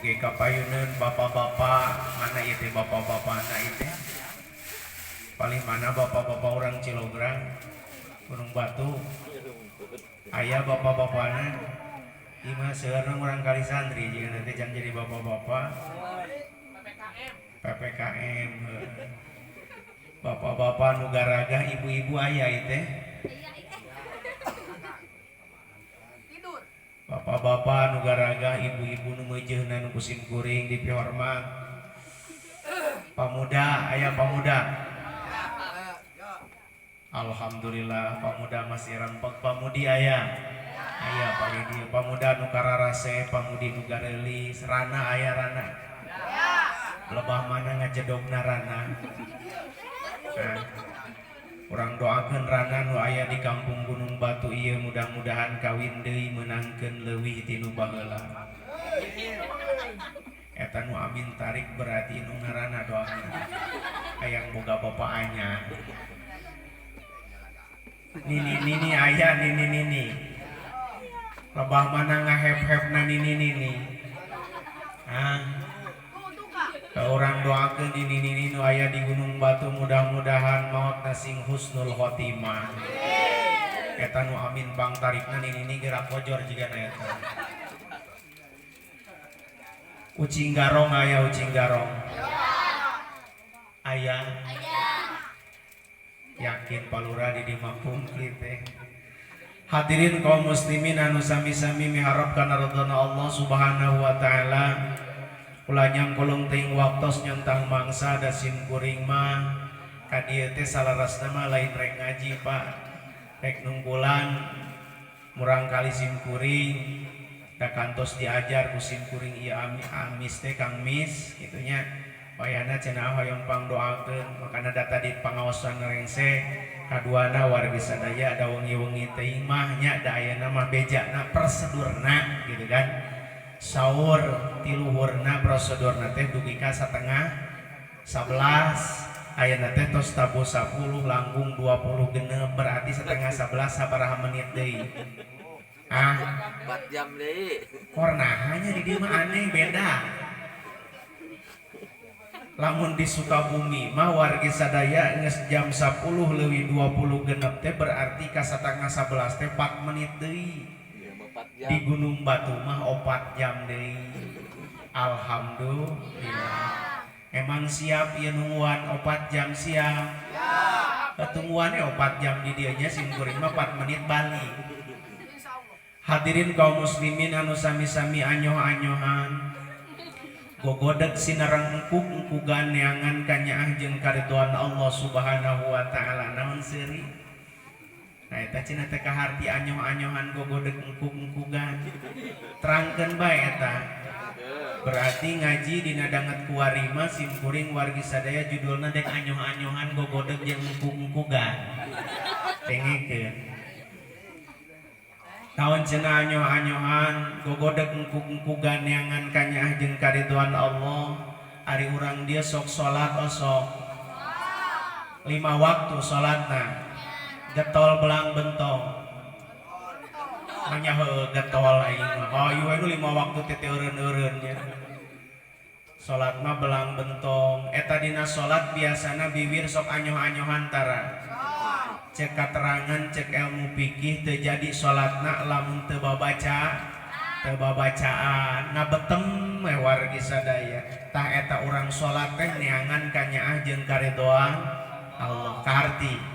Mugi kapayuneun bapak-bapak mana ieu teh bapak-bapana ieu teh. Paling mana bapak-bapak orang Cilograng, Gunung Batu. Aya bapak-bapana. Ieu mah seueurna urang kali santri jeung nanti jang jadi bapak-bapak. PPKM. Bapak-bapak nu garaga, ibu-ibu aya ieu teh. Bapak-bapak nu garaga, ibu-ibu nu meujeuhna nu kusim kuring dipihormat. Pamuda aya pamuda. Alhamdulillah pamuda masih rempeg. Pamudi aya. Aya paling dieu pamuda nu kararase, pamudi nu gareulis, rana aya rana. Lebah mana ngajedogna rana. Urang doakeun rana nu aya di kampung Gunung Batu ieu mudah-mudahan kawin deui meunangkeun leuwih ti nu baheula. Eta nu amin tarik berarti nu ngaranna doakeun. Hayang boga bapa anyar. Nini aya nini. Lebah mana ngahep-hepna nini. Orang doakeun nini nu aya di Gunung Batu mudah-mudahan maotna sing husnul khotimah. Eta nu amin bang tarikna nini gerak bojor jigana eta. Ucing garong aya ucing garong. Aya. Yakin palura di dieu mah kumplit teh. Hadirin kaum muslimin anu sami-sami miharep kana ridhona Allah Subhanahu wa taala. Ulah nyangkolong teuing waktos nyontang mangsa da sim kuring mah ka dieu teh salarasna mah lain rek ngaji Pak. Rek nunggulan murang kali sim kuring da kantos diajar ku sim kuring ieu amis teh Kang Mis kitu nya. Wayahna cenah hoyong pangdoakeun makana data di pangaosan rengse kaduana wargi sadaya da wengi-wengi teuing mah nya da ayeuna mah bejana prosedurna gitu kan. Saur tiluhurna prosedurna teh dugi ka 10:30 11 ayeuna teh tos tabu 10 langkung 20 genep berarti 10:30 11 sabaraha menit deui. 4 jam deui. Kornahanya di dieu mah aneh beda. Lamun di Sukabumi mah wargi sadaya geus jam 10 leuwih 20 genep teh berarti ka 10:30 teh 4 menit deui. Di Gunung Batu mah 4 jam deui. Alhamdulillah. Emang siap ieu nungguan 4 jam siap? Siap. Ketungguannya 4 jam di dieu nya sim kuring mah 4 menit balik. Hadirin kaum muslimin anu sami-sami anyoh-anyohan. Gogodeg sinareng engkug-engkugan neangan kanyaah jeung karidhoan Allah Subhanahu wa taala naon seuri. Nah eta cenah teh kaharti anyoh-anyohan gogodeg engkug-engkugan. Terangkeun bae eta. Berarti ngaji dina danget kuwarima sim kuring wargi sadaya judulna dek anyoh-anyohan gogodeg jeung engkug-engkugan. Tengekeun. Naon cenah anyoh-anyohan gogodeg engkug-engkugan neangan kanyaah jeung karidhoan Allah. Ari urang dia sok salat sok 5 waktu salatna. Getol belang bentong. Manya heueuh getol aing mah. Oh ieu we 5 waktu teh eureun-eureun nya. Salat mah belang bentong. Eta dina salat biasana bibir sok anyoh-anyohan tara. Cek katerangan cek ilmu fikih teu jadi salatna lamun teu babacaan ngabetem we wargi sadaya tah eta urang salat teh neangan kanyaah jeung karidhoan Allah kaharti.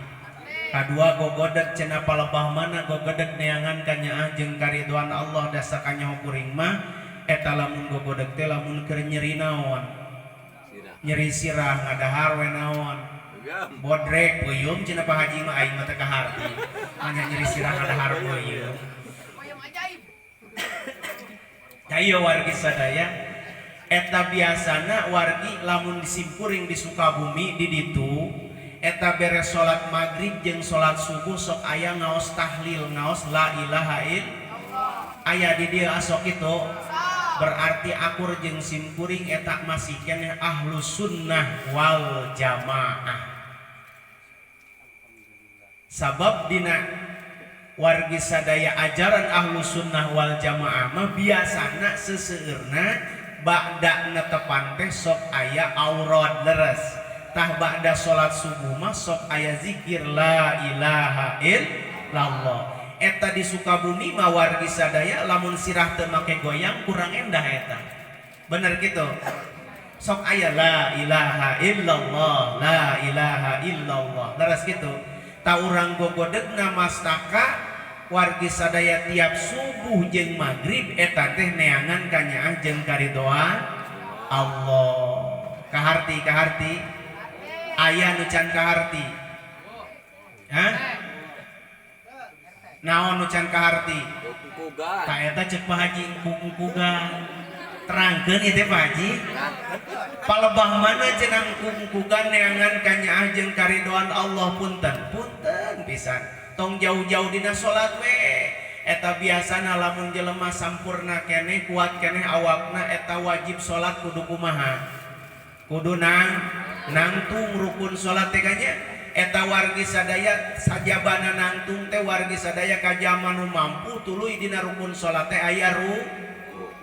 Kadua gogodeg cenah palebah mana gogodeg neangan kanyaah jeung karidhoan Allah da sakanyaho kuring mah eta lamun gogodeg teh lamun keur nyeri naon nyeri sirah ngadahar we naon bodrek peuyeum cenah Pak Haji mah aing mah teh kaharti hanya nyeri sirah ngadahar peuyeum. Ayo wargi sadaya eta biasana wargi lamun disimkuring di Sukabumi di ditu eta beres salat maghrib jeung salat subuh sok aya ngaos tahlil ngaos la ilaha illallah aya di dieu asok itu berarti akur jeung simkuring eta masih keneh ahlus sunnah wal jamaah. Sabab dina wargi sadaya ajaran ahlus sunnah wal jamaah mah biasana seseueurna ba'da netepan teh sok aya aurad leres tah ba'da salat subuh mah sok aya zikir la ilaha illallah. Eta di Sukabumi mah wargi sadaya lamun sirah teu make goyang kurang endah eta. Bener gitu. Sok aya la ilaha illallah, la ilaha illallah. Leres gitu. Ta urang gogodegna mastaka wargi sadaya tiap subuh jeung maghrib eta teh neangan ka nyaah jeung karidoan Allah. Kaharti aya nu can kaharti. Hah? Naon nu can kaharti? Ta eta ceuk Pak Haji engkung-engkungan. Terangkeun ieu teh Pak Haji. Palebah mana cenah engkung-engkungan neangan ka nyaah jeung karidoan Allah punten. Punten pisan. Tong jauh-jauh dina salat we. Eta biasana lamun jelema sampurna keneh kuat keneh awakna eta wajib salat kudu kumaha? Kudu nangtung rukun salat teh nya. Eta wargi sadaya sajabana nangtung teh wargi sadaya kajama nu mampu tuluy dina rukun salat teh aya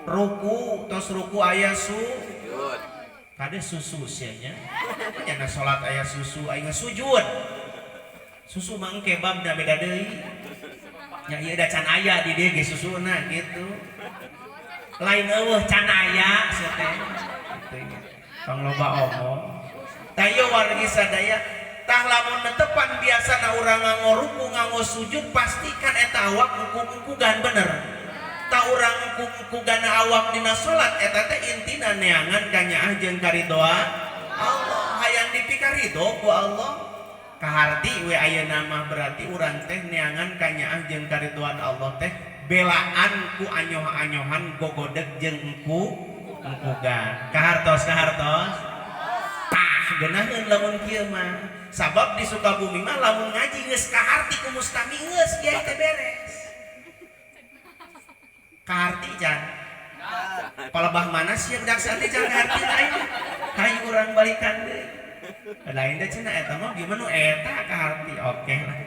ruku tos ruku aya sujud. Kade susu sia nya. Nya salat aya susu aya sujud. Susu mah kebab da beda deui. Nya ieu da can aya di dieu ge susuna gitu. Lain eueuh can aya sia teh. Kitu nya. Tong loba omong. Tah ieu wargi sadaya tah lamun netepan biasana urang nganggo ruku nganggo sujud pastikan eta awak engkung-engkungan bener. Tah urang engkung-engkungan awak dina salat eta teh intina neangan ka nyaah jeung karidoan Allah. Hayang dipikarido ku Allah. Kaharti we ayeuna mah berarti urang teh neangan ka nyaah jeung karidoan Allah teh belaan ku anyoh-anyohan gogodeg jeung engkung-engkungan. Kahartos. Tah geunaheun lamun kieu mah. Sabab di Sukabumi mah lamun ngaji geus kaharti ku mustami geus kiai teh beres. Kaharti jan. Palebah mana sih budak santri jan kaharti aing. Hayu urang balikan deui. Lain da cenah eta mah bieu nu eta kaharti. Oke lah.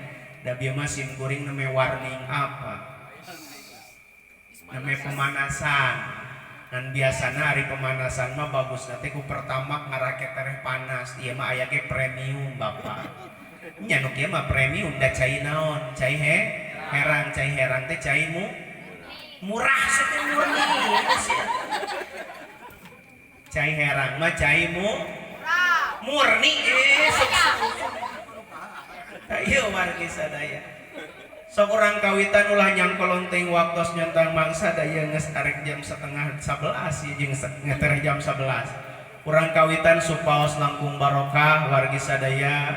Da bieu mah sim kuring name warning apa? Name pemanasan. Dan biasana hari pemanasan mah bagus nanti ku pertama ngaraket tereh panas ieu mah aya ge premium Bapak. Nya nu kieu mah premium da cai naon? Cai herang teh cai murah teh murni. Cai herang mah cai murni ieu wargi sadaya. Sok urang kawitan ulah nyangkolong teuing waktos nyontang mangsa daya geus arek jam 10:30 jeung ngetereh jam 11. Urang kawitan supaos langkung barokah wargi sadaya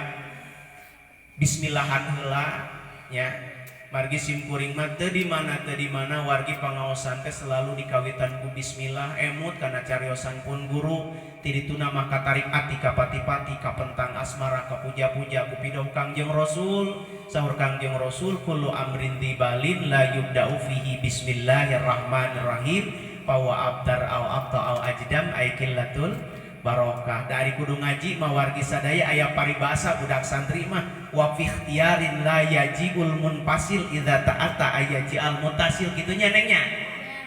bismillahan heula nya. Margi simkuring mah teu di mana wargi pangaosan teh selalu dikawitan ku bismillah emut kana cariosan pun guru ti dituna mah katarik ati ka pati-pati ka pentang asmara ka puja-puja ku pidau Kangjeng Rasul. Sahur Kangjeng Rasul kullu amrin tibalin la yubda'u fihi bismillahirrahmanirrahim fawa abdar au abta au ajdam aikillatul barokah. Dari kudu ngaji mah wargi sadaya aya paribasa budak santri mah wa fi ikhtiyarin la yajiul munfasil idza ta'ata ayaji al mutasil kitu nya neng nya.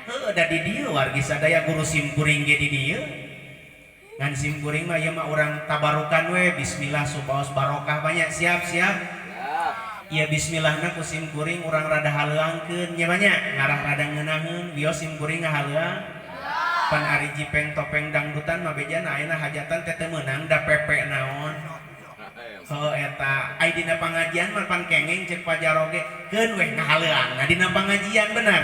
Heuh da di dieu wargi sadaya guru simkuring ge di dieu. Ngan simkuring mah ieu mah urang tabarukan we bismillah supaos barokah banyak siap. Ya bismillahna ku simkuring urang rada haleuangkeun nya banyak ngarah rada ngeunaheun bios simkuring ngahaleuang. Pan ari jipeng topeng dangdutan mah bejana ayeuna hajatan teh teu meunang da pepe naon. Heuh eta ai dina pangajian mah pan kengeng ceuk pajaroge keun weh ngahaleuang. Nah dina pangajian bener.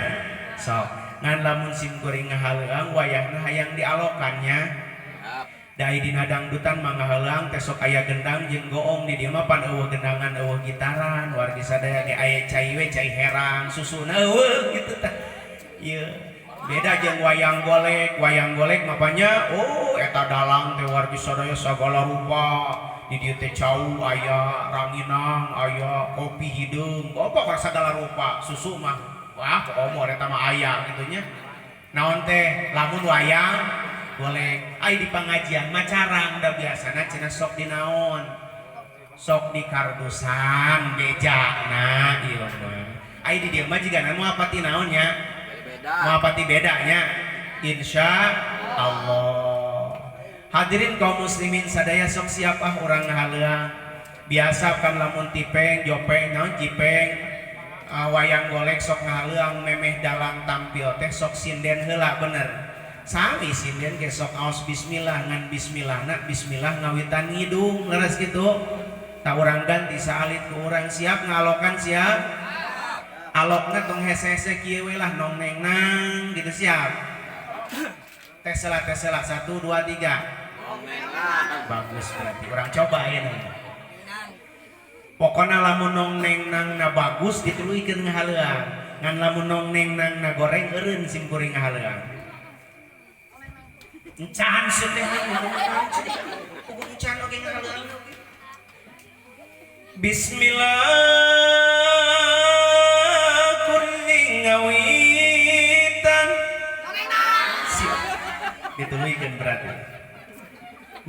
Sok ngan lamun simkuring ngahaleuang wayahna hayang dialokannya. Da dina dangdutan mah ngahaleuang teh sok aya gendang jeung goong di dieu mah pan eueuh gendangan eueuh gitaran wargi sadaya ge aya cai we cai herang susuna eueuh kitu tah. Ieu beda jeung wayang golek mah panya eta dalang teh wargi sadaya sagala rupa di dieu teh cau aya ranginang aya kopi hideung pokok sagala rupa susu mah wah omor eta mah aya kitu nya. Naon teh lamun wayang golek ai di pangajian mah carang da biasana cenah sok di naon? Sok di kardusan bejana ieu mah. Ai di dieu mah jigana moal pati naon nya? Moal pati bedanya. Insya Allah. Hadirin kaum muslimin sadaya sok siapa orang ngahaleang. Biasa kan lamun tipeng, jopeng, naon cipeng, wayang golek sok ngahaleang memeh dalang tampil teh sok sinden heula bener. Sami sinden ge sok aos bismillah ngan bismillah nak bismillah ngawitan ngidung leres gitu. Tak urang ganti saalit ku urang siap ngalokan siap. Alokna tong hese-hese kieu we lah nong neng nang gitu siap. Tes salah 1 2 3. Bagus berarti urang cobain. Pokona lamun nong neng nang na bagus dituluikeun ngahaleang. Ngan lamun nong neng nang na goreng eureun simkuring ngahaleang. Encan teh kudu encan oge ngahaleang. Bismillah kuring ngawitan. Siap. Dituluikeun berarti.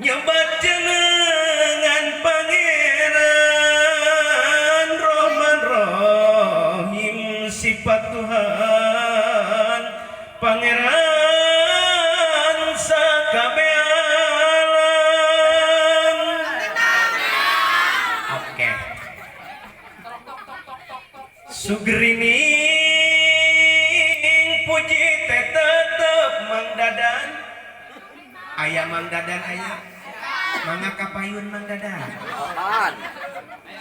Nyobat jenengan Pangeran Rahman Rahim sifat Tuhan Pangeran sakabeh alam. Oke. Sugrining puji teh tetep Mang Dadan. Aya Mang Dadan aya. Mangga kapayun Mang Dadan.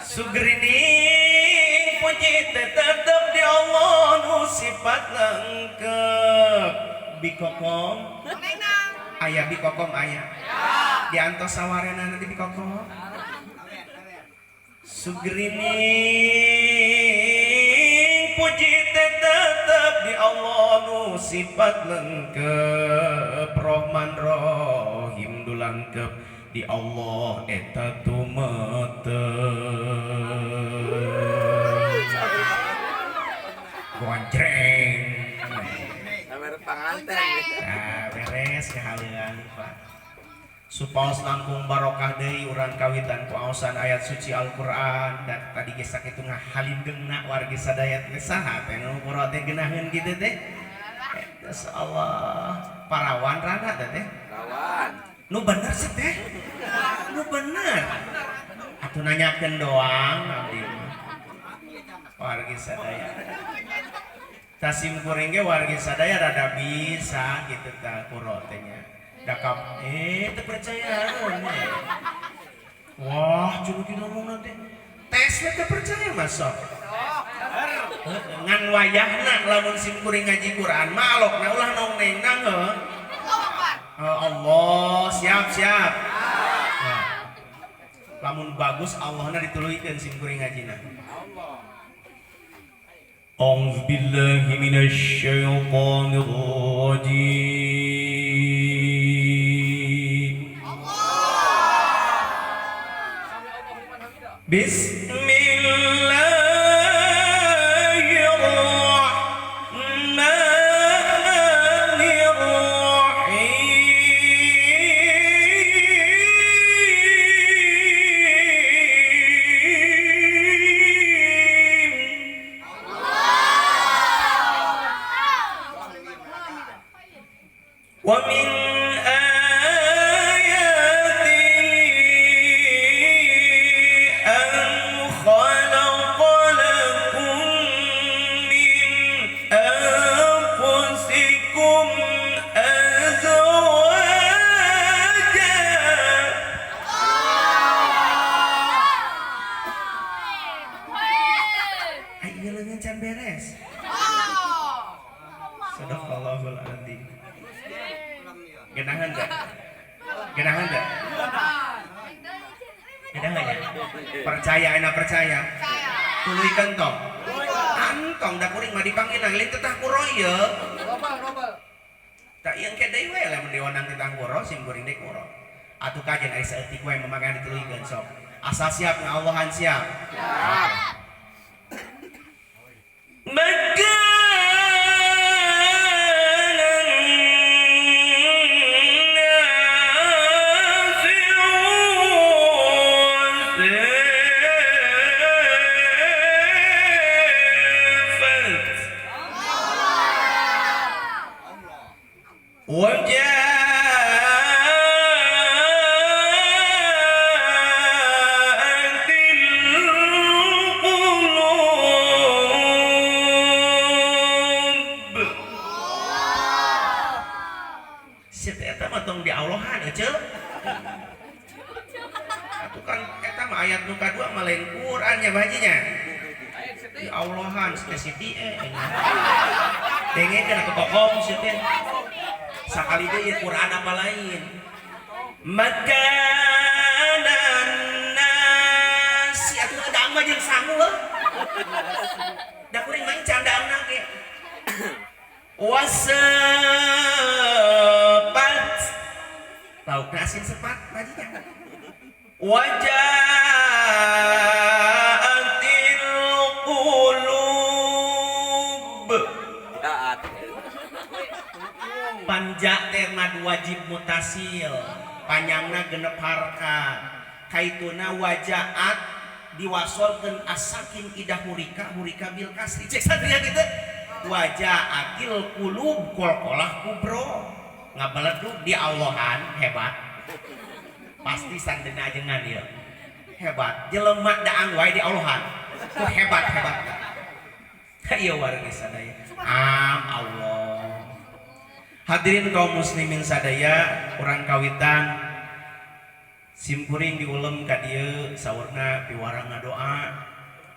Sugrining puji teh tetep di Allah nu sifat lengkep. Bikokom. Aya bikokom aya. Diantos sawarena nanti bikokom. Sugrining puji teh tetep di Allah nu sifat lengkep Rahman Rahim du lengkep di Allah eta tumetep gonjreng sabar panganten beres kahalean Pak supaos langkung barokah deui urang kawitan ku aosan ayat suci Al-Qur'an dan tadi geus sakitu ngahalindeungna wargi sadaya teh saha teh nu pura teh geunaheun kitu teh insyaallah parawan rana teh parawan nu bener sih teh nu bener atuh nanyakeun doang abdi wargi sadaya tasim kuring ge wargi sadaya rada bisa kitu tah kuro teh nya dakap terpercaya wah cuma kita ngomong nanti tes terpercaya masuk ngan wayahna lamun simkuring ngaji Quran malok na ulah nong neng nang Allah siap lamun bagus Allahna dituluikeun simkuring ngajina A'udzu billahi minasy syaithanir rajim Percaya tuluikeun tong antong da kuring mah dipanggil lain tetah kuroye tak ieu ke deui we lamun diwanang tetah kuro sim kuring deui kuro atuh kajen aya saeutik we memakan dituluikeun sok asal siap ngaallahan siap وجاء situ eta mah tong di Allahan eceul. Atuh kan eta mah ayat nu kadua mah lain Quran nya bajinya. Di Allahan spesifik dengekeun atuh kokom situ. Sakali deui Quran apa lain. Makanan nasi atuh daang mah jeung sangu heuh. Da kuring main candaangna ge. Wasepat lauk asin sepat bajinya. Wajaatil qulub panjak teh mad wajib mutasil panjangna genep harkat kaituna wajaat diwasolkeun asakin idah hurika hurika bil kasri cek satria kitu wajaatil qulub qalqalah kubro ngabeledug di Allahan hebat pasti sandena ajengan ieu hebat jelema daang wae di Allahan ku hebat ieu wargi sadaya Allah. Hadirin kaum muslimin sadaya urang kawitan simkuring diulem ka dieu saurna piwarang ngadoa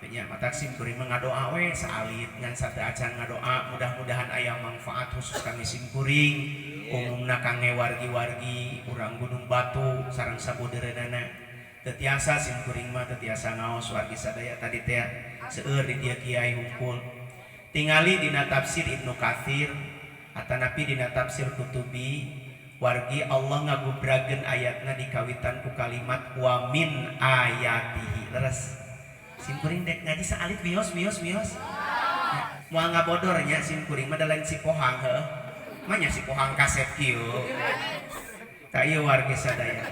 nya matak simkuring ngadoa we saalit ngan sateu acan ngadoa mudah-mudahan aya manfaat khusus kami simkuring umumna kangge wargi-wargi urang Gunung Batu sareng sabudeureuneuna teu tiasa simkuring mah teu tiasa ngaos wargi sadaya tadi teh seueur di dieu kiai hungkul tingali dina tafsir Ibnu Katsir atanapi dina tafsir Kutubi wargi Allah ngagubrageun ayatna dikawitan ku kalimat wa min ayatihi leres simkuring dek ngaji saalit mios moal ngabodornya simkuring mah dalam si pohang heuh manya si pohang kaset kieu ka ieu wargi sadaya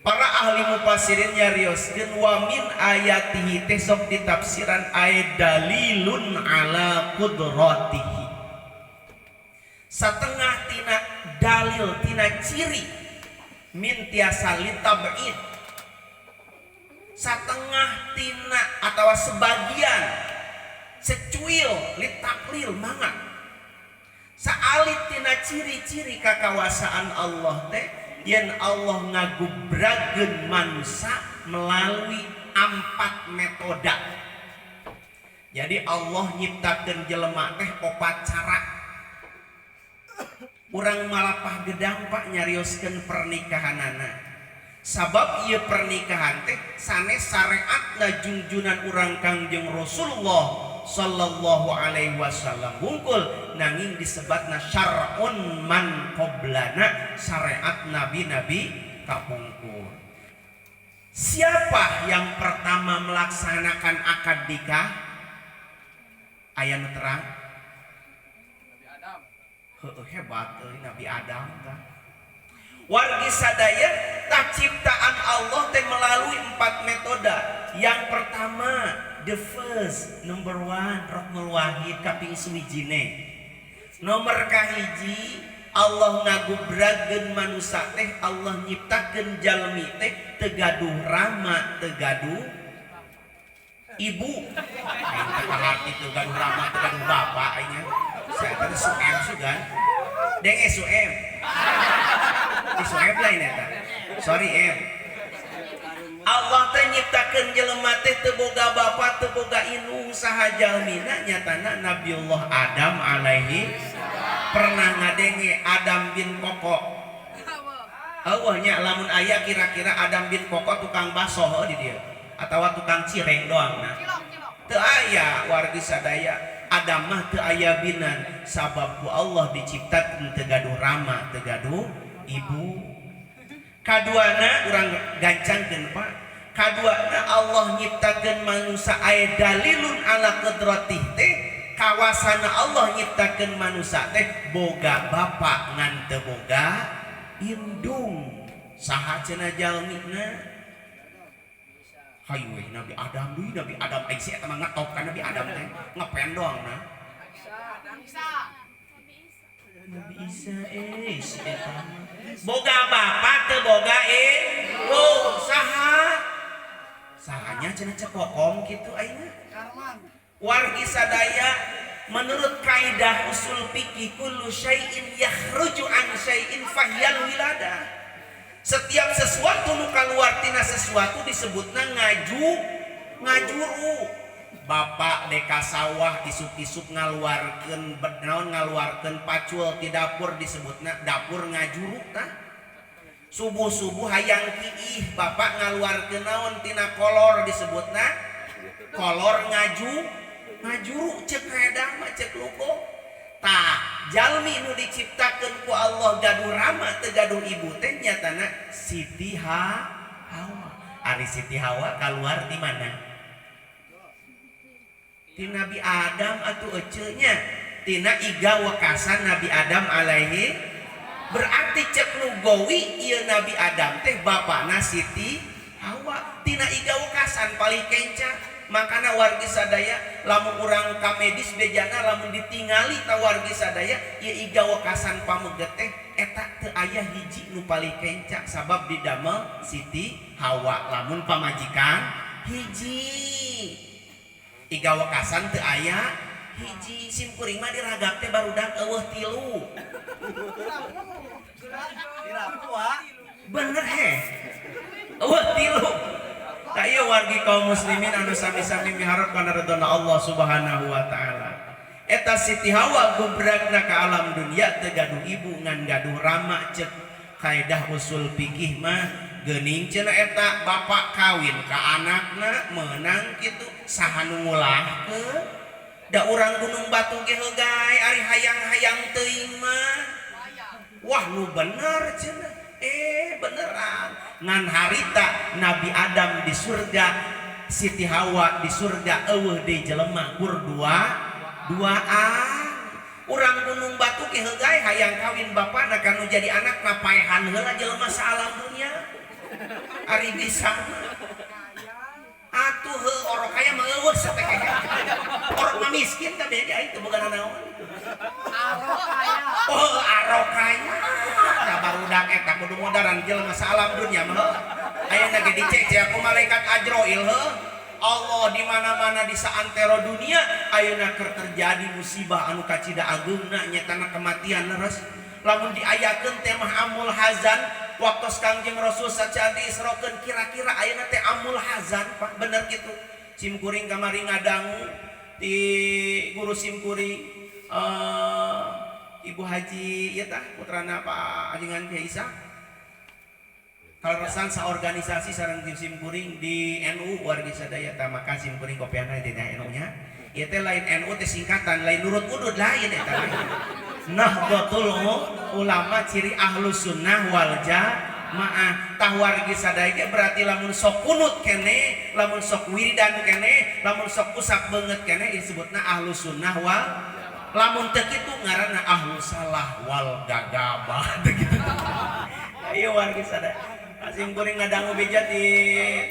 para ahli mufassirin nyarioskeun wa min ayatihi teh sok ditafsiran ay dalilun ala qudratihi satengah tina dalil tina ciri min tiasa litab'id satengah tina atau sebagian secuil litaklil mangat saalit tina ciri-ciri kakawasaan Allah teh yen Allah ngagubrageun manusia melalui 4 metoda. Jadi Allah nyiptakeun jelema teh 4 cara. Urang malapah gedang Pak nyarioskeun pernikahanana. Sabab ieu pernikahan teh sanes syariatna junjunan urang Kangjeng Rasulullah sallallahu alaihi wasallam bungkul nanging disebatna syar'un man qoblana syariat nabi-nabi kapungkur. Siapa yang pertama melaksanakan akad nikah? Aya nu terang? Nabi Adam. Hebat Nabi Adam kan. Wargi sadaya tak ciptaan Allah teh melalui 4 metode. Yang pertama, the first, number 1, Rohul Wahid kaping suwijine. Nomor kahiji, Allah ngagubrageun manusia teh Allah nyiptakeun jalmi teh teu gaduh rama, teu gaduh ibu. Aing teh hati teu gaduh rama, teu gaduh bapak nya. Saya teh suem sugan. Deng suem. Suem lain eta. Sorry em. Allah teh nyiptakeun jelema teh teu boga bapa, teu boga indung saha jalmina nyatana Nabiullah Adam alaihi pernah ngadenge Adam bin Koko. Eueuhnya lamun aya kira-kira Adam bin Koko tukang baso di dieu atawa tukang cireng doang nah. Teu aya wargi sadaya Adam mah teu aya binan sabab ku Allah diciptakeun teu gaduh rama, teu gaduh ibu. Kaduana urang gancangkeun Pak. Kaduana Allah nyiptakeun manusia aya dalilun ala qudratih teh kawasana Allah nyiptakeun manusia teh boga bapa ngan teu boga indung. Saha cenah jalmina? Hayu we Nabi Adam deui, Nabi Adam aing si eta mah ngatop ka Nabi Adam teh ngepen doang nah. Nabi Isa si eta boga bapa teu boga saha sahanya cenah cekokom kitu ayeuna wargi sadaya Menurut kaidah usul fikih kullu syai'in yakhruju an syai'in fahyal wilada. Setiap sesuatu nu kaluar tina sesuatu disebutna ngajuru. Bapak deka sawah isuk-isuk ngaluarkeun naon ngaluarkeun pacul ti dapur disebutna dapur ngajuru tah. Subuh-subuh hayang kiih bapak ngaluarkeun naon tina kolor disebutna kolor ngajuru cek kaedah mah cek logo tah jalmi nu diciptakeun ku Allah gaduh rama teu gaduh ibu teh nyatana Siti Hawa. Ari Siti Hawa kaluar di mana? Ti Nabi Adam atuh ece nya tina iga wekasan Nabi Adam alaihi. Berarti cek lugawi ieu Nabi Adam teh bapana Siti Hawa tina iga wekasan paling kenca. Makana wargi sadaya lamun urang ka medis bejana lamun ditingali ta wargi sadaya ieu iga wekasan pameget teh eta teu aya hiji nu paling kenca sabab didamel Siti Hawa lamun pamajikan hiji iga wekasan teu aya hiji simkuring mah diragap teh barudak eueuh 3 bener he eueuh 3 kaya wargi kaum muslimin anu sami-sami miharep kana ridhona Allah Subhanahu wa taala. Eta Siti Hawa gubrakna ka alam dunia teu gaduh ibu ngan gaduh rama cek kaidah usul fikih mah geuning cenah eta bapak kawin ka anakna meunang kitu saha nu ngulahkeun da urang Gunung Batu ge heugay ari hayang-hayang teuing mah wah nu bener cenah beneran ngan harita Nabi Adam di surga Siti Hawa di surga eueuh deui jelema gur duaan urang Gunung Batu ke heugay hayang kawin bapana kanu jadi anak napaehan heula jelema saalam dunia ari bisa atuh heuh orok kaya mah eueuh satekeh orok mah miskin teh beda itu bukan naon arok kaya barudak eta kudu modaran jelema salam dunya mah ayeuna ge dicece aku malaikat Ajroil heuh Allah di mana-mana di saantero dunia ayeuna keur terjadi musibah anu kacida ageungna nyatana kematian leres lamun diayakeun teh mah amul hazan waktu Kangjeng Rasul saca diisrokeun kira-kira ayeuna teh amul hazan Pak bener kitu simkuring kamari ngadangu ti guru simkuring Ibu Haji ya tah putrana Pak Ajengan Kiai Isa kaleresan saorganisasi sareng tim simkuring di NU wargi sadaya tah maka simkuring kopiana di NU nya ieu teh lain NU teh singkatan lain nurut udud lain eta Nahdlatul Ulama ciri ahlus sunnah wal jamaah tah wargi sadaya ge berarti lamun sok kunut keneh lamun sok wiridan keneh lamun sok usap beungeut keneh disebutna ahlus sunnah wal lamun teu kitu ngaranna ahlus salah wal gagabah gitu. Ayo wargi sadaya. Asim kuring ngadangu beja di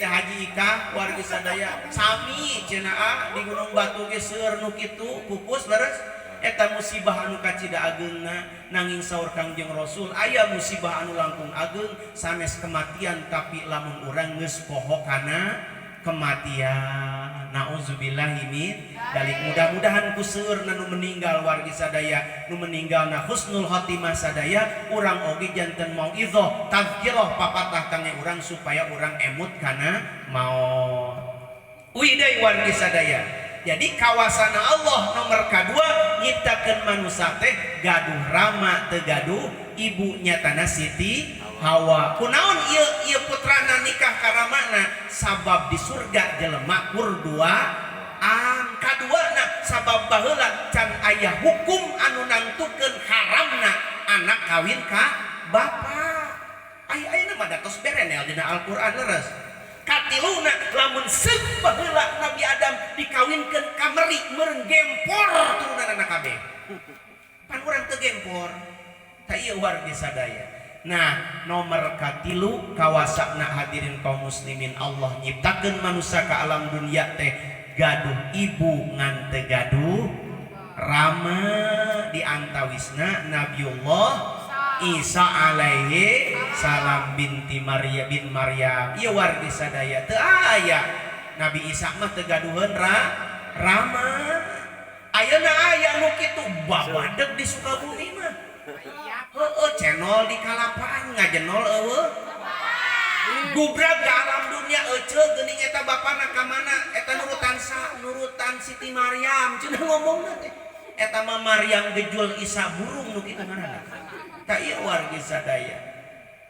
Teh Haji Ika wargi sadaya. Sami cenah di Gunung Batu ge seueur nu kitu pupus leres eta musibah anu kacida ageungna nanging saur Kangjeng Rasul aya musibah anu langkung ageung sanes kematian tapi lamun urang geus poho kana kematian. Nauzubillahi min dalik mudah-mudahan ku seueur nu meninggal wargi sadaya nu meninggalna husnul khotimah sadaya urang oge janten mauizah tazkirah papatah kangge urang supaya urang emut kana maut. Uidai wargi sadaya. Jadi kawasana Allah nomor kadua nyiptakeun manusia teh gaduh rama teu gaduh ibu nyatana Siti Hawa. Kunaon ieu putrana nikah karamana sabab di surga jelema kur duaan. Kaduana sabab baheula can aya hukum anu nangtukeun haramna anak kawin ka bapa. Aya mah datos berenel dina Al-Qur'an leres. Katiluna lamun seuk baheula Nabi Adam dikawinkeun ka meri meureun gempor turunanna kabeh. Pan urang teu gempor. Ta ieu wargi sadaya. Nah, nomor katilu kawasana hadirin kaum muslimin Allah nyiptakeun manusia ka alam dunia teh gaduh ibu ngan teu gaduh rama di antawisna Nabiullah Isa alaihi salam binti Maria bin Maryam. Ieu wargi sadaya teu aya Nabi Isa mah teu gaduheun rama ayeuna aya nu kitu babadeg di Sukabumi mah. Heueuh cenol di Kalapaan ngajenol eueuh. Gubrag ka alam dunia eceuk geuning eta bapana ka mana? Eta nurutan Siti Maryam cenah ngomongna teh. Eta mah Maryam gejul Isa burung nu kitu ngaranna. Ta ieu wargi sadaya.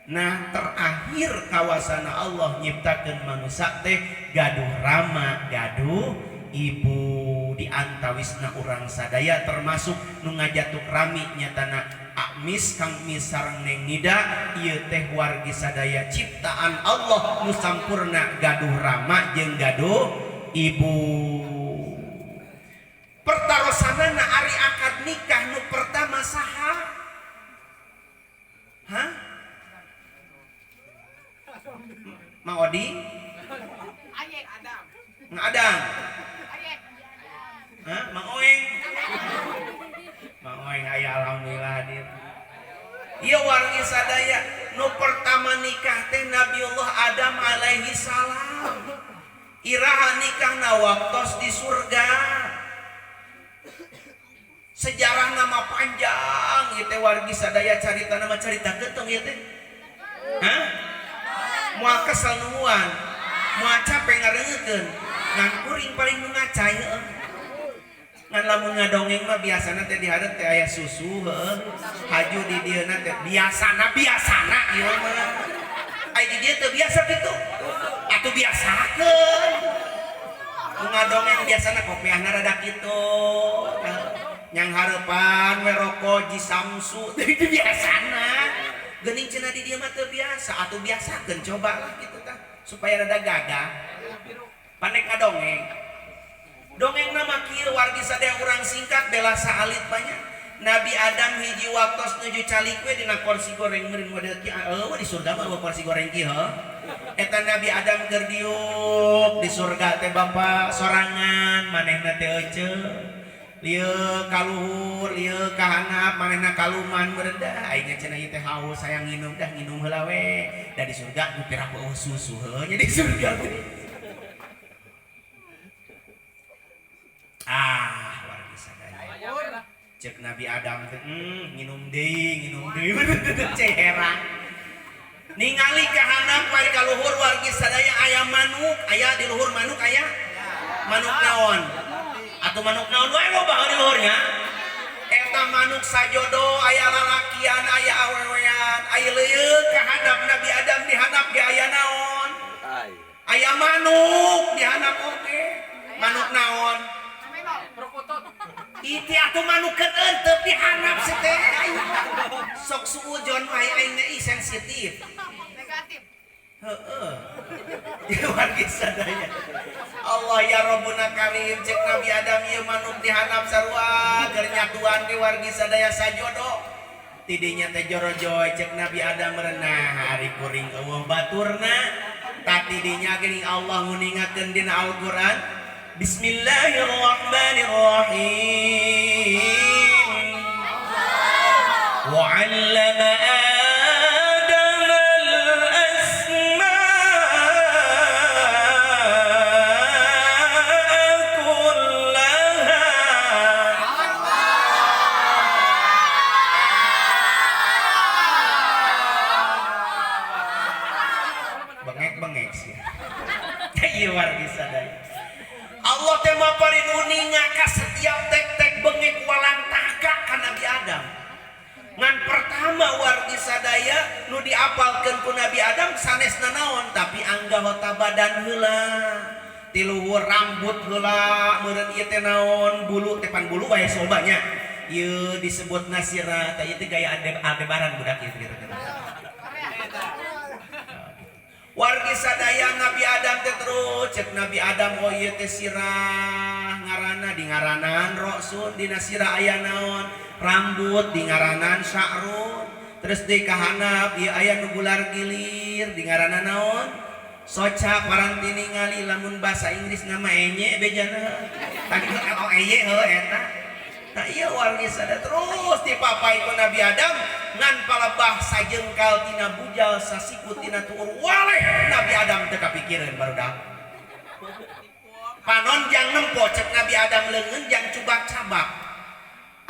Nah terakhir kawasana Allah nyiptakeun manusia teh gaduh rama gaduh ibu di antawisna urang sadaya termasuk nu ngajatuk rami nyatana akmis kang misareng neng nida ieu teh wargi sadaya ciptaan Allah nu sampurna gaduh rama jeung gaduh ibu. Pertarosanana ari akad nikah nu pertama saha? Hah? Mang Odi? Mang Adang? Hah? Mang Oeng? Mang Oeng aya alhamdulillah hadir. Ieu wargi sadaya nu pertama nikah teh Nabiullah Adam alaihi salam. Iraha nikahna waktos di surga. Sejarah nama panjang ieu teh wargi sadaya carita nama carita geutung ieu teh. Hah? Moal kesel nuhun, moal capek ngareungeun, ngan kuring paling nu ngacai heueuh. Ngan lamun ngadongeng mah biasana teh di hareup teh aya susu heueuh. Haju di dieuna teh biasana ieu mah. Ai di dieu teu biasa kitu. Atuh biasakeun. Nu ngadongeng biasana kopiahna rada kitu. Nyang hareupan we rokok ji Samsu teh itu biasana. Geuning cenah di dieu mah teu biasa, atuh biasakeun cobalah kitu tah supaya rada gagah. Pandek ngadongeng. Dongengna mah kieu wargi sadaya urang singkat bela saalit banyak. Nabi Adam hiji waktos nuju calik we dina kursi goreng meureun model kieu di surga mah kursi goreng kieu heuh. Eta Nabi Adam keur diuk di surga teh Bapa sorangan manehna teh eceuk. Lieu kaluhur, lieu kahanap, manehna kaluman merendah. Aing cenah ieu teh haus sayang nginum dah nginum heula we. Da di surga nu pirang beuh susu heuh nya di surga teh. Wargi sadaya. Cek Nabi Adam teh nginum deui ceherang. Ningali kahanap bari kaluhur wargi sadaya aya manuk, aya di luhur manuk aya manuk naon? Atau manuk naon wae loba di luhurnya. Eta manuk sajodo aya lalakian aya awewean aya leuyeuk ka hadap Nabi Adam di hadap ge aya naon? Aya manuk di hadap oge. Manuk naon? Iti atuh manuk keun teu di hadap teh. Sok suujon wae aing ieu sensitif. Negatif. Heeh. Ya wargi sadaya. Allah ya Rabbuna Karim cek Nabi Adam ieu manuk dihanap sarua keur nyatuan ge wargi sadaya sajodo. Tidinya teh jorojoy cek Nabi Adam merenah ari kuring eueuh baturna. Tak tidinya geuning Allah nguningakeun dina Al-Qur'an. Bismillahirrahmanirrahim. Wa 'allama Allah teh maparin uninga ka setiap tek-tek bengek walang taga ka Nabi Adam. Ngan pertama wargi sadaya nu diapalkeun ku Nabi Adam sanesna naon tapi anggota badan heula. Ti luhur rambut heula meureun ieu teh naon bulu tepan bulu wae sobanya. Ieu disebut nasira tah ieu teh gaya Aldebaran budak ieu gitu. Wargi sadaya Nabi Adam teh terus cek Nabi Adam oh ieu teh sirah ngaranna di ngaranan roksun dina sirah aya naon rambut di ngaranan sya'run terus di kahanap ieu aya nu gular gilir di ngaranna naon soca paranti ningali lamun basa Inggris nama enye bejana tadi oh eye heuh eta tah ieu wargi sadaya terus dipapai ku Nabi Adam ngan palebah sajengkal tina bujal sasikut tina tuur waleh Nabi Adam teu kapikireun barudak panon jang nempo cek Nabi Adam leungeun jang cubak-cabak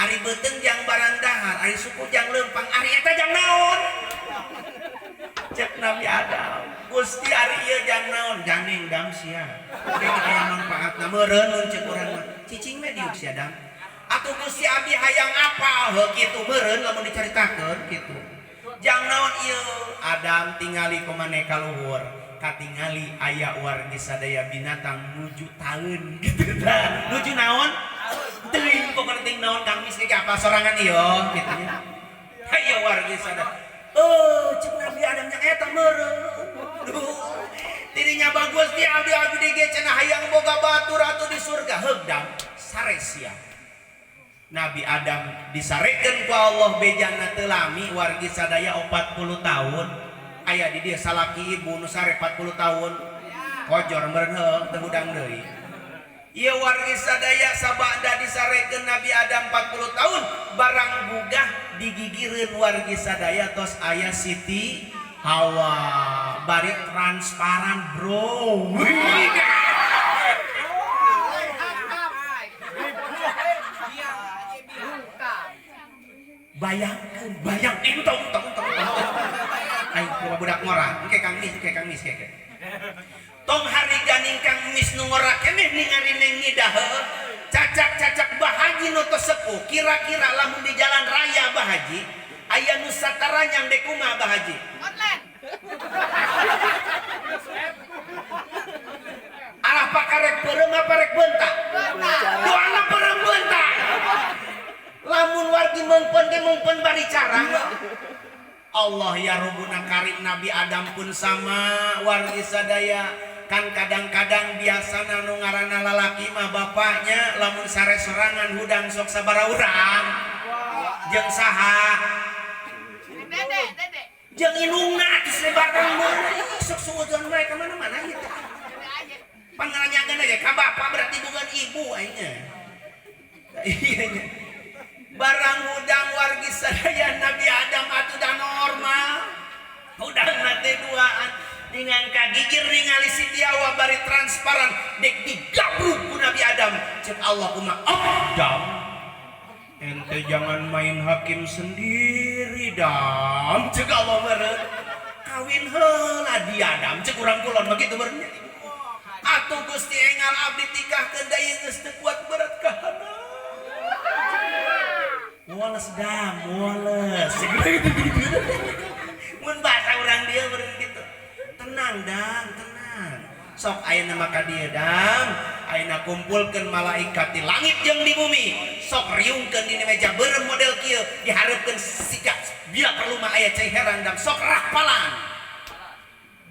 ari beuteung jang barang dahar ari suku jang leumpang ari eta jang naon cek Nabi Adam Gusti ari ieu jang naon janeng dam sia ge aya manfaatna meureun mun cek urang mah cicing mah diuk sia dam atuh Gusti abdi hayang apal heuh kitu meureun lamun dicaritakeun kitu jang naon ieu Adam tingali kumaneka luhur katingali aya wargi sadaya binatang nuju taun gitu dah nuju naon teuing kok ngerti naon Kang Mis ge apa sorangan ieu kitu nya aya wargi sadaya cek Nabi Adam nya eta meureun tidinya bagus di abdi-abdi ge cenah hayang boga batur atuh di surga heugdam saresia Nabi Adam disarekeun ku Allah bejana teu lami wargi sadaya 40 tahun aya di dia salaki ibu nu sare 40 tahun kojor meureun heung teu hudang deui ieu wargi sadaya sabada disarekeun Nabi Adam 40 tahun barang bugah digigireun wargi sadaya tos aya Siti Hawa bari transparan bro bayang entong tong aing budak ngora engke Kang Mis tong hari ganing Kang Mis nu ngora keneh ningali neng ngidah cacak bahaji nu tos sepuh kira-kira lamun di jalan raya bahaji aya nu sataranyang dek kumaha bahaji online alah pakarek peureum apa rek beuntak doana peureum beuntak lamun wargi mengpen bari carang Allah ya Rabbuna Karim Nabi Adam pun sama wargi sadaya kan kadang-kadang biasana nu ngaranna lalaki mah bapaknya lamun sare sorangan hudang sok sabaraha urang jeung saha dede jeung indungna geus lebarkan meuli sok suudzon bae ka mana-mana ieu teh pangaranyakeun aja ka bapak berarti bukan ibu aingnya iya nya barang hudang wargi sadaya Nabi Adam atuh da normal hudang nate duaan dengan kagigir ningali Siti Hawa bari transparan dek digabruk ku Nabi Adam cek Allah kumaha Adam ente jangan main hakim sendiri dam cek Allah meureun kawin heula di Adam cek urang kulon begitu meureun atuh Gusti engal abdi tikahkeun da ieu geus teu kuat berat kahanana woles dam woles mun bahasa urang dia beureun kitu tenang dam tenang sok ayeuna maka dieu dam ayeuna kumpulkeun malaikat di langit jeung di bumi sok riungkeun di meja beureum model kieu dihareupeun siga bila perlu mah aya cai heran dam sok rahpalan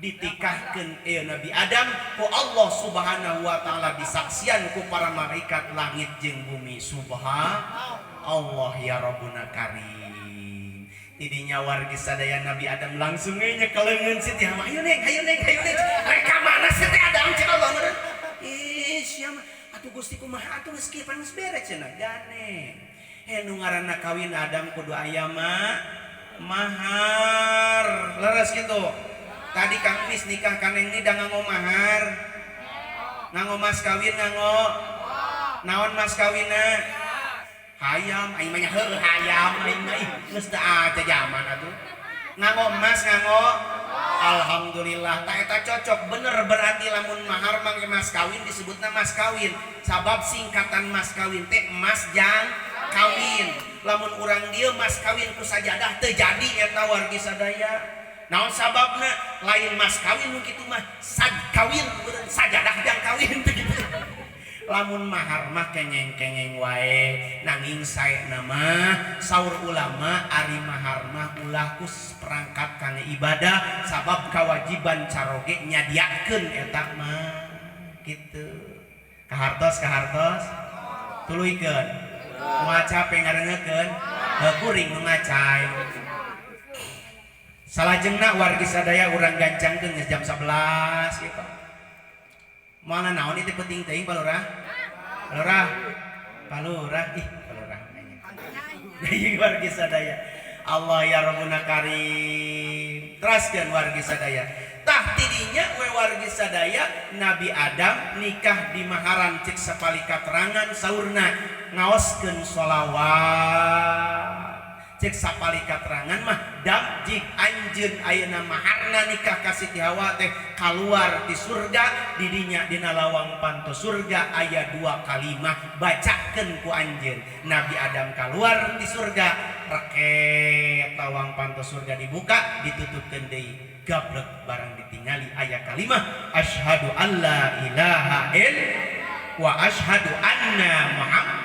ditikahkeun Nabi Adam ku Allah Subhanahu wa taala disaksian ku para malaikat langit jeung bumi Allah ya Rabbuna Karim tidinya wargi sadaya Nabi Adam langsung nyekeleungeun Siti Hawa ayo neng reka mana Siti Adam cek Allah meureun ih sia mah atuh Gusti kumaha atuh geus kieu pan geus beres cenah ganeng nu ngaranna kawin Adam kudu aya mahar leres kitu tadi Kang Mis nikah kaneng ni da nganggo mahar nganggo mas kawin nganggo naon mas kawinna hayam aing mah nya heuh hayam aing mah geus da aja zaman atuh nganggo emas nganggo alhamdulillah ta eta cocok bener berarti lamun mahar mangge mas kawin disebutna mas kawin sabab singkatan mas kawin teh emas jang kawin lamun urang dieu mas kawin ku sajadah teu jadi eta wargi sadaya naon sababna lain mas kawin nu kitu mah sad kawin beureun sajadah jang kawin teh kitu lamun mahar mah kengeng-kengeng wae nanging saena mah saur ulama ari mahar mah ulah ku perangkat kangge ibadah sabab kewajiban caroge nyadiakeun eta mah kitu kahartos tuluikeun maca pengarengekeun kuring nu ngacai salajengna wargi sadaya urang gancangkeun geus jam 11 kitu mana naon itu penting teuing palurah ih wargi sadaya Allah ya Rabbuna Karim teraskeun wargi sadaya tah tah tidinya we wargi sadaya Nabi Adam nikah di maharan cek sapalika terangan saurna ngaoskeun sholawat cek sapalika terangan mah dam jik anjeun ayeuna maharna nikah ka Siti Hawa teh kaluar di surga didinya dina lawang panto surga aya 2 kalimah bacakeun ku anjeun Nabi Adam kaluar di surga reket lawang panto surga dibuka ditutupkeun deui gablek barang ditingali aya kalimah asyhadu alla ilaha illallah wa asyhadu anna muhammad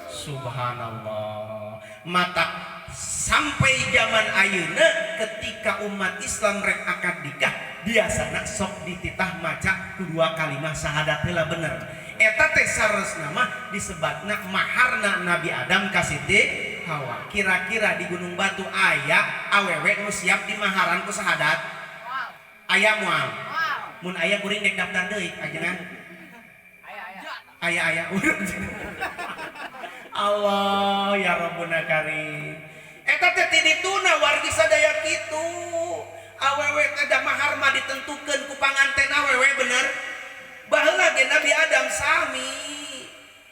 subhanallah. Mata sampai zaman ayeuna ketika umat Islam rek akad nikah biasana sok dititah maca kedua kalimah syahadat heula bener eta teh saresna mah disebatna maharna Nabi Adam ka Siti Hawa. Kira-kira di Gunung Batu aya awewe nu siap di maharan ku syahadat aya moal mun aya kuring dek daftar deui ajengan aya Allah ya Rabbuna Karim eta teh tidituna wargi sadaya kitu awewe teh da mahar mah ditentukeun ku panganten awewe bener baheula ge Nabi Adam sami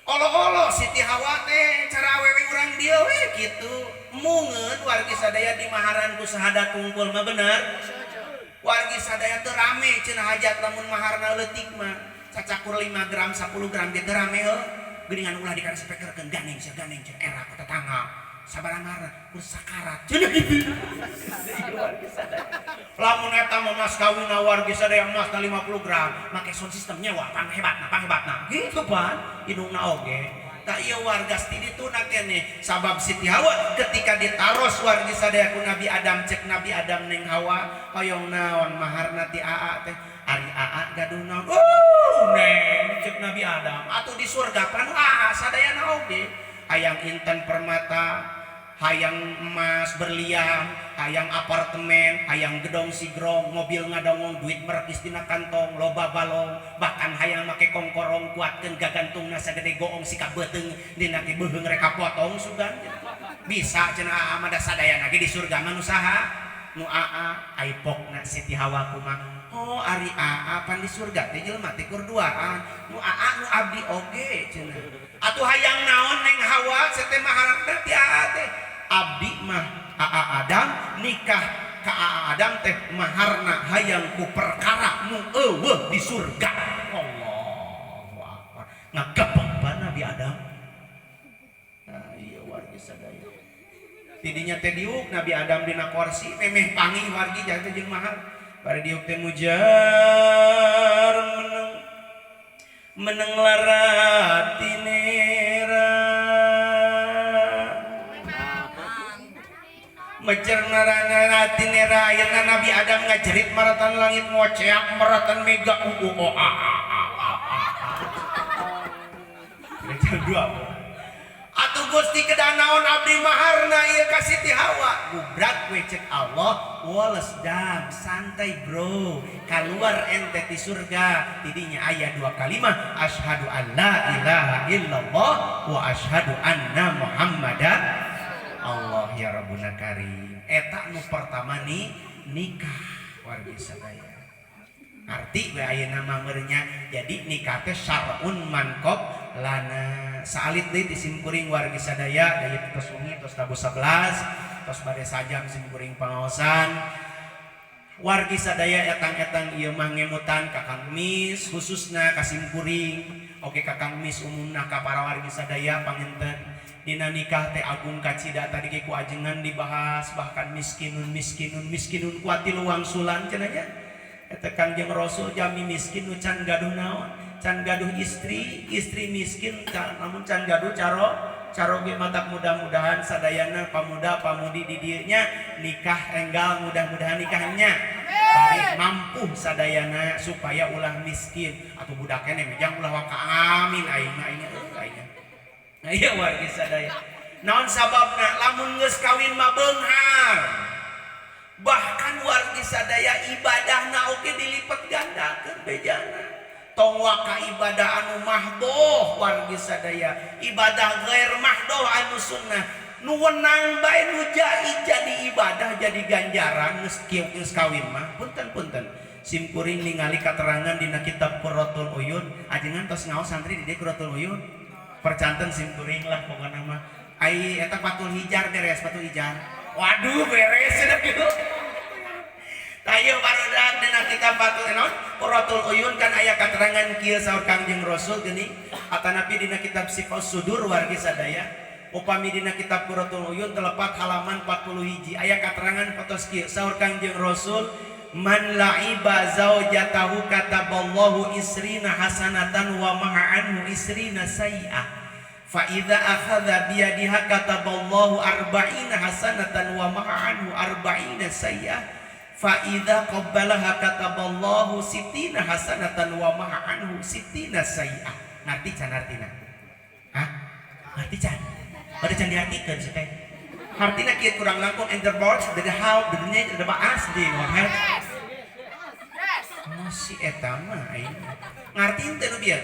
olo-olo Siti Hawa teh cara awewe urang dieu we kitu mungeun wargi sadaya di maharan ku sahadat tungkul mah bener wargi sadaya teu rame cenah hajat lamun maharna leutik mah cacakur 5 gram 10 gram ge teu rame heuh geuningan ulah dikana spekerkeun gandeng era ku tetangga sabarangarna ku sakarat cenah kitu lamun eta mah mas kawin wargi sadaya emas 50 gram make sound system nyewa panghebatna gitu pan indungna oge tak ieu warga stidituna keneh sabab Siti Hawa ketika ditaros wargi sadaya ku Nabi Adam cek Nabi Adam neng Hawa hoyong naon maharna ti aa teh ari aa gaduh naon neng cek Nabi Adam atuh di surga pan aa sadayana oge hayang inten permata hayang emas berlian hayang apartemen hayang gedong sigrong mobil ngadongong duit merekis dina kantong loba balong bahkan hayang make kongkorong kuatkeun gagantungna sagede goong sikap beuteung dina ti beuheung rek kapotong sugan bisa cenah aa mah da sadayana ge di surga mah nu saha nu aa aipokna Siti Hawa kumaha oh ari aa pan di surga teh jelema teh kur duaan nu aa nu abdi oge cenah atuh hayang naon neng Hawa seteh maharna ti aa teh abdi mah aa Adam nikah ka aa Adam teh maharna hayang ku perkara nu eueuh di surga. Allahu akbar ngagepeng ba Nabi Adam nah ieu wargi sadaya tidinya teh diuk Nabi Adam dina kursi memeh pangi wargi jatuh jeung mahar bari diuk teh mujar meneng larat tinera mecer narana tinera ayeuna Nabi Adam ngajerit maratan langit ngoceak maratan mega dua atuh Gusti kedah naon abdi maharna ieu ka Siti Hawa gubrak we cek Allah wales dam santai bro kaluar ente ti surga tidinya aya 2 kalimah asyhadu alla ilaha illallah wa asyhadu anna muhammadan Allah ya Rabbuna Karim eta nu pertama nih nikah wargi sadaya arti we ayeuna mah meurnya jadi nikah teh syar'un manqab lana saalit deui disimkuring wargi sadaya daya tos wengi tos tabu 11 tos bade sajam simkuring pangaosan wargi sadaya etang-etang ieu mah ngemutan ka Kang Mis khususna ka simkuring oke ka Kang Mis umumna ka para wargi sadaya panginten dina nikah teh agung kacida tadi ke ku ajengan dibahas bahkan miskinun kuati luang sulan cenah nya eta Kangjeng Rasul jami miskin nu can gaduh naon can gaduh istri miskin namun can gaduh caro ge matak mudah-mudahan sadayana pamuda pamudi di dieu nya nikah enggal mudah-mudahan nikahnya bari mampu sadayana supaya ulah miskin atuh budak keneh jang ulah waka amin aing nah iya wargi sadaya naon sababna lamun geus kawin mah beunghar bahkan wargi sadaya ibadahna oge dilipat gandakeun bejana tong waka ibadah anu mahdoh wargi sadaya ibadah ghair mahdoh anu sunnah nu wenang bae nu jadi ibadah jadi ganjaran geus kawin mah punten simkuring ningali katerangan dina kitab Qurratul Uyun ajengan tos ngaos santri di dieu Qurratul Uyun percanten simkuring lah pokona mah ai eta patul hijar beres patul hijar waduh beres cenah kitu ayo barudak dina kitab patul naon Qurratul Uyun kan aya katerangan kieu saur Kangjeng Rasul geuning atanapi dina kitab Sifus Sudur wargi sadaya upami dina kitab Qurratul Uyun telepat halaman 40 hiji aya katerangan patos kieu saur Kangjeng Rasul man la'iba zaujatahu kataballahu isrina hasanatan wa ma'a anhu isrina sayi'ah fa idza akhadha bi yadiha kataballahu arba'ina hasanatan wa ma'a anhu arba'ina sayi'ah fa idza qabbalaha kataballahu sittina hasanatan wa ma'a anhu sittina sayi'ah. Ngerti can artina? Hah? Ngerti can? Pada can diartikeun sih teh. Artina kieu kurang langkung enterboard dari how dudunya ada baas di ngohet. Oh si eta mah aing. Ngartiin teh nu bieu.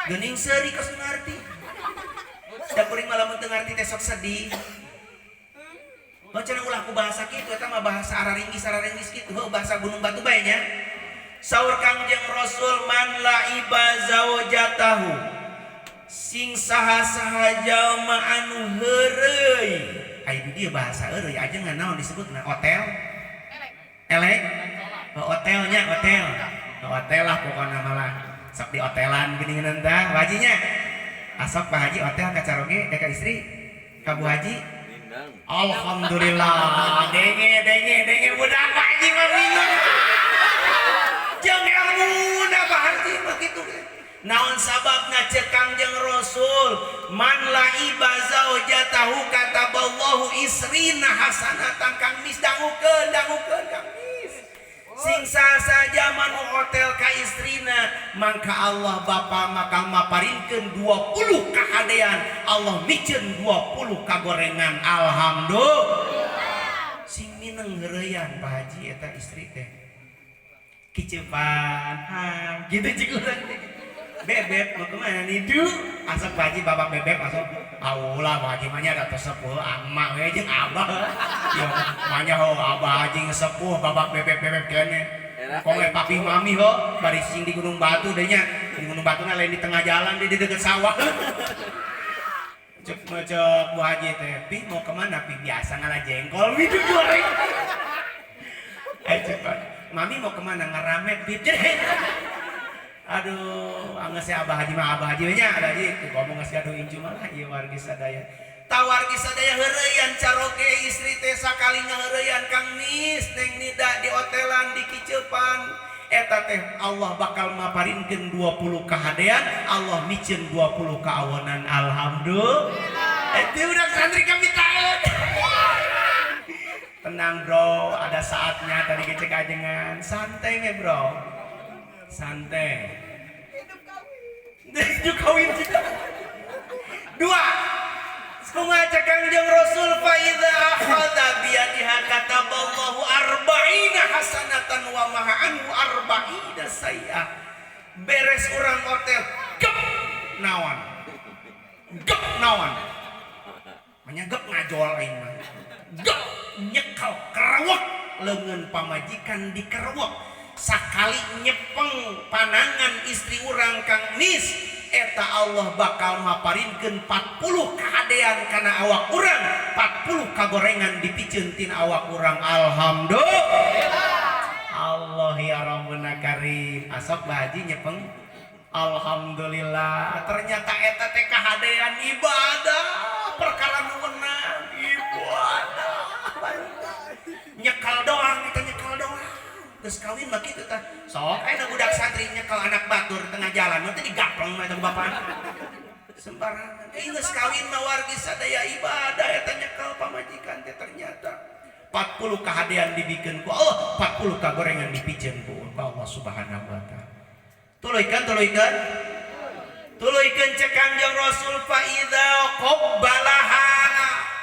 Geuning seuri kos ngarti. Da kuring malah mun teu ngarti teh sok sedih. Baca ulah ku bahasa kitu eta mah bahasa araringgis kitu, bahasa Gunung Batu bae nya. Saur Kangjeng Rasul man laiba zawjatahu. Sing saha-saha jalma anu heureuy. Ai di dieu bahasa eueuy aja naon disebutna hotel. Elek. Hotelnya hotel. Hotel lah pokona malah. Sok di hotelan geuningan tah hajinya. Asok Pak Haji hotel ka Caroge ka istri. Ka Bu Haji. Alhamdulillah. Denge budak Pak Haji mah minum. Jeung ilmu na Pak Haji mah kitu. Naon sababna cek Kangjeng Rasul man laiba zaujatahu kataballahu isrina hasanatan Kang Mis dangukeun Kang Mis sing saja manu hotel ka istrina mangka Allah Bapa maka maparinkeun 20 kahadean Allah miceun 20 kagorengan alhamdulillah sing mineng heureuyan Pak Haji eta istri teh kicepan gitu cik urang bebek mau kemana nih du asap Haji babak bebek asap aulah Haji manya ada tersepuh amak we jeung abah yo manya ho abah Haji ngesepuh babak bebek kene kowe papi mami ho bari sing di Gunung Batu deui nya di Gunung Batu na lain di tengah jalan di deket sawah cek Bu Haji teh pi mau kemana pi biasa ngalah jengkol hidup goreng ayo cepat mami mau kemana ngaramet pi aduh angges ya Abah Haji mah Abah Haji nya ada Haji tuh ngomong geus gaduh inju mah ieu wargi sadaya tawargi sadaya heureuyan Caroge istri teh sakali ngaheureuyan Kang Mis neng nida di hotelan di Kicepan eta teh Allah bakal maparinkeun 20 kahadean Allah miceun 20 kaawonan alhamdulillah eta udah santri kami tahu tenang bro ada saatnya tadi kecek ajengan santai nge bro santai hidup kawin juga dua sengaja Kangjeng Rasul fa idza akhadha bi yadiha kataballahu arba'ina hasanatan wa ma'a anhu arba'ina sayi'ah beres urang hotel gep nawan menyegep ngajol aing mah gep nyekal kerawak leungeun pamajikan di kerawak sakali nyepeng panangan istri urang Kang Mis eta Allah bakal maparinkeun 40 kahadean kana awak urang 40 kagorengan dipikeun tina awak urang alhamdulillah Allah ya Rabbuna Karim asok Pak Haji nyepeng alhamdulillah ternyata eta teh kahadean ibadah perkara nu meunang ibadah nyekal doang eta nyekal doang geus kawin mah kitu tah sok aya budak santri nyekel anak batur tengah jalan mah teh digapleng mah eta bapak sembarangan geus kawin mah wargi sadaya ibadah eta nyekel pamajikan teh ternyata 40 kahadean dibikeun ku Allah 40 kagorengan dipikeun ku Allah Subhanahu wa taala tuluikeun cek Kangjeng Rasul fa idza qabbalaha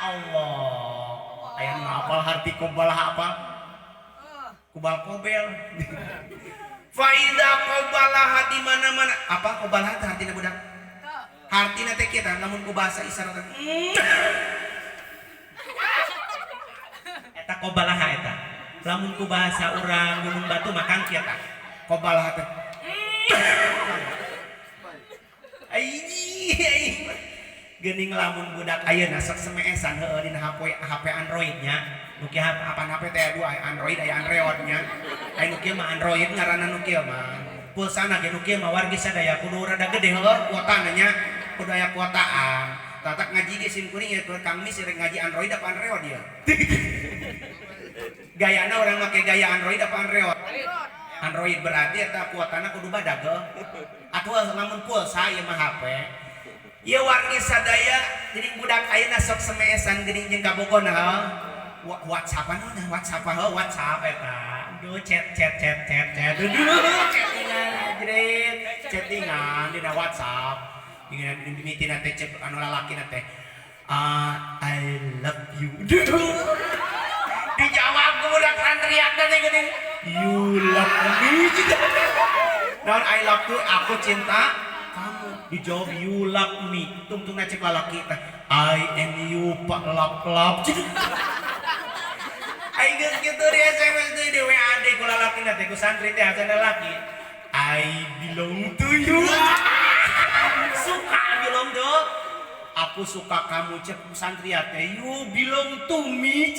Allah aya nu hafal harti qabbalaha apa kubal kobel fa idza qabbalaha di mana-mana apa qabbalaha teh artina budak hartina teh kieu tah lamun ku bahasa isyarat eta qabbalaha eta lamun ku bahasa urang Gunung Batu makan kieu tah kobal hate ai geuning lamun budak ayeuna sok semeesan heueuh dina HP Androidnya nu kieu apaan HP teh dua Android aya Android nya aya nu kieu mah Android ngaranna nu kieu mah pulsana ge nu kieu mah wargi sadaya kudu rada gede heueuh kuotana nya kudu aya kuotaan tatak ngaji ge sim kuring ya Kang Mis rek ngaji Android apa Android dia gayana orang make gaya Android apa Android Android berarti eta kuotana kudu badag atuh lamun pulsa ieu mah HP ieu wargi sadaya jadi budak ayeuna sok semeesan geuning jeung kabogona WhatsApp anu WhatsApp WhatsApp eta duh chat chattingan dina WhatsApp dina mimitina teh chat anu lalakina teh I love you dijawab ku budak santriakna teh geuning you love me non I love you aku cinta kamu dijawab you love me tungtungna cek lalaki teh I and you pak lap ai geus kitu di SMS deui di WA deui ku lalakina teh ku santri teh asa lalaki I belong to you suka belong do aku suka kamu cek santri teh you belong to me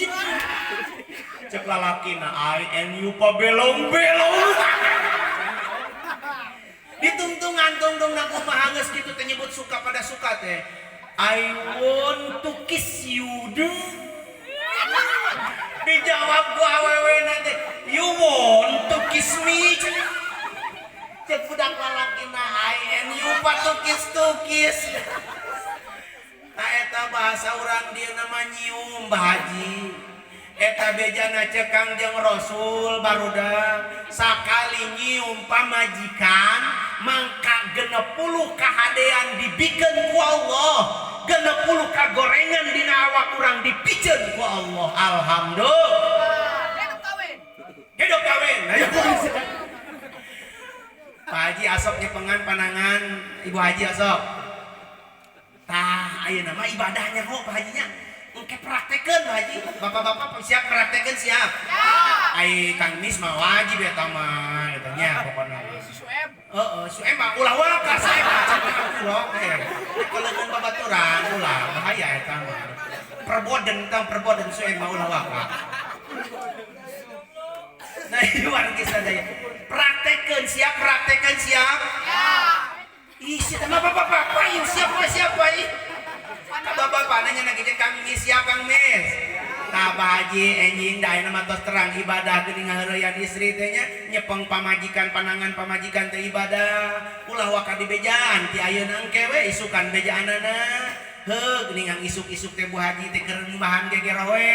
cek lalakina I and you pa belong ditungtungan tungtung kumaha geus kitu teh nyebut suka pada suka teh I want to kiss you dijawab ku awewe nanti you want to kiss me cek budak lalakina I and you pa to kiss nah eta bahasa urang dia nama nyium Haji eta bejana cek Kangjeng Rasul barudak sakali nyium pamajikan mangka 60 kahadean dibikeun ku Allah 60 kagorengan dina awak urang dipiceun ku Allah alhamdulillah hidup kawin ayo Pak Haji asok nyepengan panangan Ibu Haji asok tah ayeuna mah ibadahnya kok Pak Hajinya engke praktekeun Pak Haji bapak-bapak siap praktekeun siap ai Kang Mis mah wajib eta mah eta nya pokona Suem mah ulah waka saya baca ulah keleungeun babaturan ulah bahaya eta mah perboden Suem mah ulah waka nah itu wargi sadaya praktekeun siap ih siapa bapak yuk siapa ih bapak nanya lagi Kang Mis siap Kang Mis nah Pak Haji enjing da ayeuna mah tos terang ibadah geuning ngahareuyan istri teh nya nyepeng pamajikan panangan pamajikan teh ibadah ulah waka dibejaan ti ayeuna engke we isukan bejaanana heuh geuning ang isuk-isuk teh Bu Haji teh keur ngumahan geger we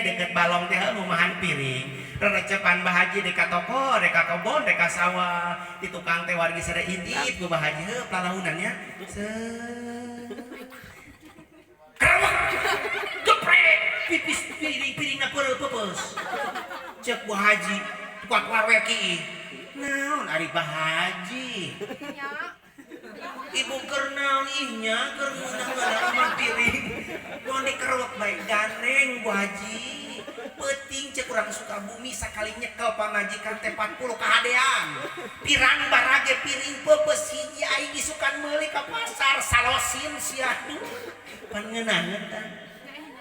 deket balong teh heuh ngumahan piring rerecepan Bah Haji deka toko, deka kebon, deka sawah di tukang teh wargi sada intip ku Bah Haji heuh palaunannya kerawak geprek pipis piring-piringna peureuh-pepeus cek Bu Haji kuat warwe kieu naon ari Bah Haji ibu keur naon ihnya keur ngeunah piring mun dikerewek bae ganeng Bu Haji penting cek urang Sukabumi sakali nyekel pamajikan teh 40 kahadean pirang barage piring pepes hiji aing isukan meuli ka pasar salosin sia pan ngeunangeun tah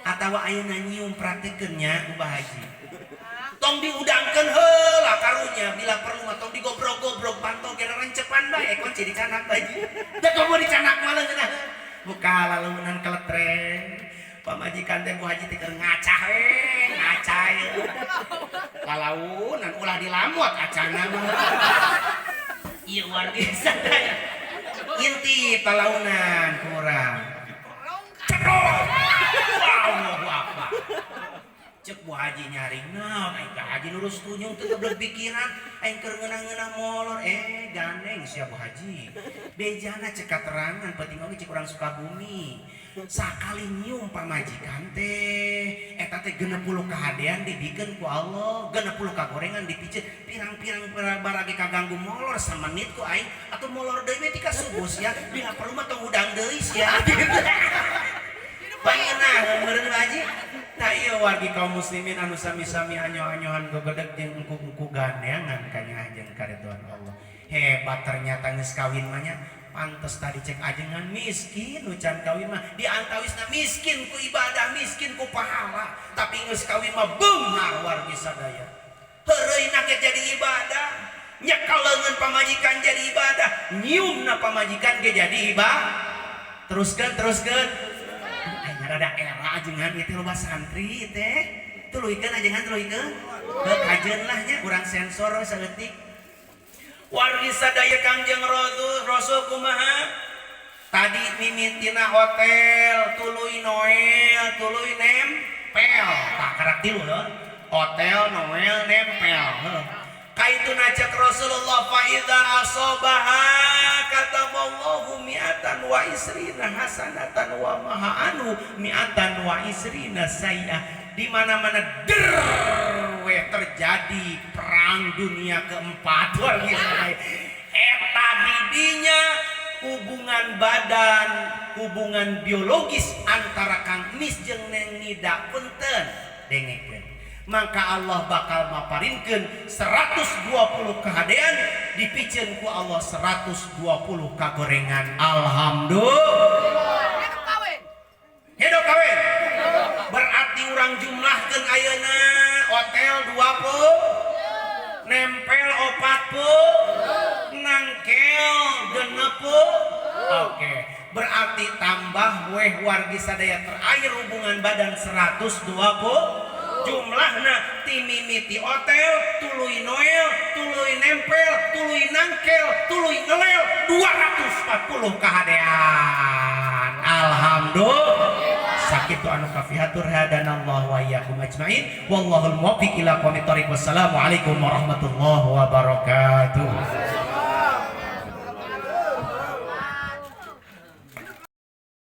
atawa ayeuna nyium praktekeun nya ku Bah Haji tong diudangkeun heula karunya bila perlu mah tong digobrok-gobrok pantau ge rencepan bae kunci dicanak Haji da komo dicanak mah leungeunna buka laleunan keletreng pamajikan teh Bu Haji teh keur ngacah lalaunan ulah dilamot acana mah ieu wargi sadaya inti talaunan kurang cedok Allahu Akbar cek Bu Haji nyaring naon aing ka Haji lurus tunyung teu geblek pikiran aing keur ngeunah-ngeunah molor ganeng sia Bu Haji bejana cek katerangan penting oge cek urang Sukabumi sakali nyium pamajikan teh eta teh 60 kahadean dibikeun ku Allah 60 kagorengan dipiceun pirang-pirang barage kaganggu molor samenit ku aing atuh molor deui we ti ka subuh sia bila perlu mah tong udang deui sia pangeunah meureun Haji tah Ayo wargi kaum muslimin anu sami-sami anyo-anyohan gogedeg jeung engku-engku gandengan ka Nyah jeung karidwan Allah. Hebat ternyata geus kawin mah nya. Pantes tadi cek ajengan miskin ucan kawin mah diantawisna miskin ku ibadah, miskin ku pahala, tapi geus kawin mah beunghar wargi sadaya. Heureuyna ge jadi ibadah, nyekaleungeun pamajikan jadi ibadah, nyiumna pamajikan ge jadi ibadah. Teruskeun aya rada era ajengan ieu teh loba santri teh. Tuluikeun ajengan tuluikeun. Heuh kajeun lah nya urang sensor saeutik. Wargi sadaya Kangjeng Rasul kumaha? Tadi mimitina hotel, tuluy Noel, tuluy nempel. Tak karak tilu heuh. Hotel, Noel, nempel. Heuh. Kaituna cek Rasulullah fa idza asabaha kataballahu mi'atan wa isrina hasanatan wa maha anu mi'atan wa isrina sayyi'ah. Di mana-mana terjadi perang dunia keempat wargi sadaya. Eta didinya hubungan badan, hubungan biologis antara Kang Mis jeung Neng Nida punten dengekeun. Maka Allah bakal maparinkeun 120 kahadean dipikeun ku Allah 120 kagorengan. Alhamdulillah. Hidup kawin. Berarti urang jumlahkeun ayeuna hotel 20, nempel 40, nangkel 60. Oke. Berarti tambah weh wargi sadaya terakhir hubungan badan 120. Jumlahna ti mimiti hotel, tuluy Noel, tuluy nempel, tuluy nangkel, tuluy ngelel 240 kahadean. Alhamdulillah. Sakitu anu kafihatur hadanallahu wa iyyakum ajmain. Wallahul muwaffiq ila aqwamit thoriq. Wassalamualaikum warahmatullahi wabarakatuh.